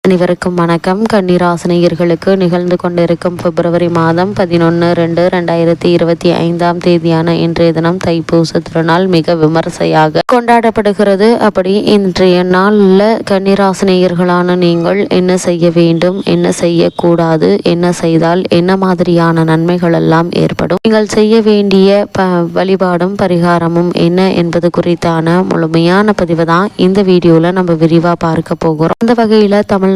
அனைவருக்கும் வணக்கம். கன்னிராசினியர்களுக்கு நிகழ்ந்து கொண்டிருக்கும் பிப்ரவரி மாதம் 11/2/2025 இன்றைய தினம் தைப்பூச திருநாள் மிக விமர்சையாக கொண்டாடப்படுகிறது. அப்படி இன்றைய நாளில் கன்னிராசினியர்களான நீங்கள் என்ன செய்ய வேண்டும், என்ன செய்யக்கூடாது, என்ன செய்தால் என்ன மாதிரியான நன்மைகள் எல்லாம் ஏற்படும், நீங்கள் செய்ய வேண்டிய வழிபாடும் பரிகாரமும் என்ன என்பது குறித்தான முழுமையான பதிவு தான் இந்த வீடியோல நம்ம விரிவா பார்க்க போகிறோம். அந்த வகையில தமிழ்நாட்டில்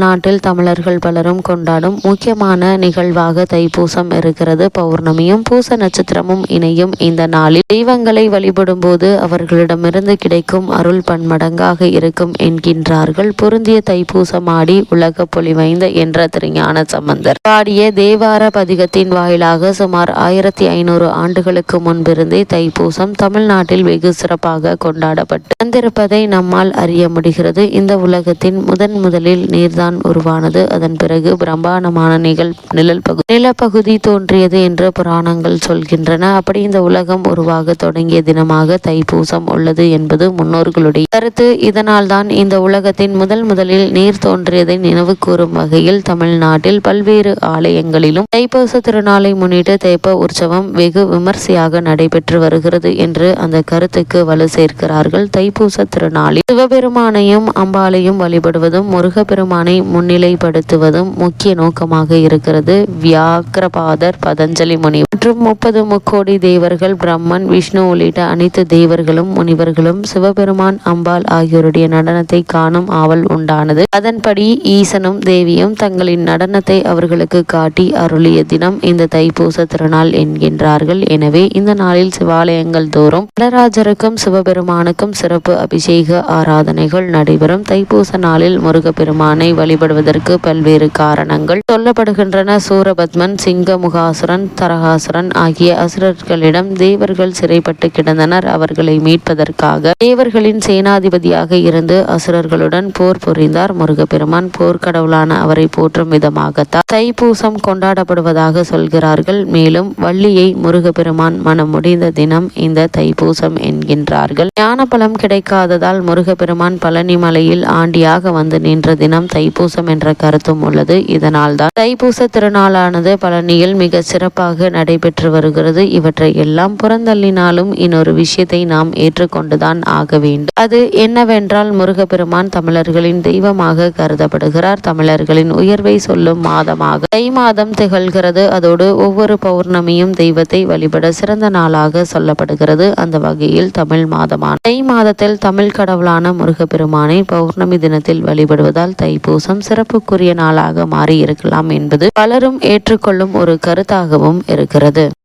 தமிழர்கள் பலரும் கொண்டாடும் முக்கியமான நிகழ்வாக தைப்பூசம் இருக்கிறது. பௌர்ணமியும் பூச நட்சத்திரமும் இணையும் இந்த நாளில் தெய்வங்களை வழிபடும் போது அவர்களிடமிருந்து கிடைக்கும் அருள் பன்மடங்காக இருக்கும் என்கின்றார்கள். பொருந்திய தைப்பூசமாடி உலக பொலிவைந்த என்ற திருஞான சம்பந்தர் பாடிய தேவார பதிகத்தின் வாயிலாக சுமார் 1500 ஆண்டுகளுக்கு முன்பிருந்தே தைப்பூசம் தமிழ்நாட்டில் வெகு சிறப்பாக கொண்டாடப்பட்டு வந்திருப்பதை நம்மால் அறிய முடிகிறது. இந்த உலகத்தின் முதலில் நீர்தான் உருவானது. அதன் பிறகு பிரம்மாண்டமான நிலப்பகுதி தோன்றியது என்று புராணங்கள் சொல்கின்றன. அப்படி இந்த உலகம் உருவாக தொடங்கிய தினமாக தைப்பூசம் உள்ளது என்பது முன்னோர்களுடைய கருத்து. இதனால் தான் இந்த உலகத்தின் முதலில் நீர் தோன்றியதை நினைவு கூறும் வகையில் தமிழ்நாட்டில் பல்வேறு ஆலயங்களிலும் தைப்பூச திருநாளை முன்னிட்டு தைப்ப உற்சவம் வெகு விமர்சையாக நடைபெற்று வருகிறது என்று அந்த கருத்துக்கு வலு சேர்க்கிறார்கள். தைப்பூச திருநாளில் சிவபெருமானையும் அம்பாளையும் வழிபடுவதும் முருகப்பெருமானை முன்னிலைப்படுத்துவதும் முக்கிய நோக்கமாக இருக்கிறது. வியாக்கிரபாதர், பதஞ்சலி முனி மற்றும் 30 முக்கோடி தேவர்கள், பிரம்மன், விஷ்ணு உள்ளிட்ட அனைத்து தேவர்களும் முனிவர்களும் சிவபெருமான், அம்பாள் ஆகியோருடைய நடனத்தை காணும் ஆவல் உண்டானது. அதன்படி ஈசனும் தேவியும் தங்களின் நடனத்தை அவர்களுக்கு காட்டி அருளிய தினம் இந்த தைப்பூச திருநாள் என்கின்றார்கள். எனவே இந்த நாளில் சிவாலயங்கள் தோறும் நடராஜருக்கும் சிவபெருமானுக்கும் சிறப்பு அபிஷேக ஆராதனைகள் நடைபெறும். தைப்பூச நாளில் முருகப்பெருமானை வழிபடுவதற்கு பல்வேறு காரணங்கள் சொல்லப்படுகின்றன. சூரபத்மன், சிங்கமுகாசுரன், தரகாசுரன் ஆகிய அசுரர்களிடம் தேவர்கள் சிறைப்பட்டு கிடந்தனர். அவர்களை மீட்பதற்காக தேவர்களின் சேனாதிபதியாக இருந்து அசுரர்களுடன் போர் புரிந்தார். முருகப்பெருமான் போர்க்கடவுளான அவரை போற்றும் விதமாகத்தான் தைப்பூசம் கொண்டாடப்படுவதாக சொல்கிறார்கள். மேலும் வள்ளியை முருகப்பெருமான் மனம் முடிந்த தினம் இந்த தைப்பூசம் என்கின்றார்கள். ஞான பலம் கிடைக்காததால் முருகப்பெருமான் பழனி மலையில் ஆண்டியாக வந்து நின்ற தினம் தைப்பூசம் என்ற கருத்தும் உள்ளது. இதனால் தான் தைப்பூச திருநாளானது பழனியில் மிக சிறப்பாக நடைபெற்று வருகிறது. இவற்றை எல்லாம் புறந்தள்ளினாலும் இன்னொரு விஷயத்தை நாம் ஏற்றுக்கொண்டுதான் ஆக வேண்டும். அது என்னவென்றால் முருகப்பெருமான் தமிழர்களின் தெய்வமாக கருதப்படுகிறார். தமிழர்களின் உயர்வை சொல்லும் மாதமாக தை மாதம் திகழ்கிறது. அதோடு ஒவ்வொரு பௌர்ணமியும் தெய்வத்தை வழிபட சிறந்த நாளாக சொல்லப்படுகிறது. அந்த வகையில் தமிழ் மாதமான தை மாதத்தில் தமிழ் கடவுளான முருகப்பெருமானை பௌர்ணமி தினத்தில் வழிபடுவதால் தைப்பூசம் சிறப்புக்குரிய நாளாக மாறி இருக்கலாம் என்பது பலரும் ஏற்றுக்கொள்ளும் ஒரு கருத்தாகவும் இருக்கிறது.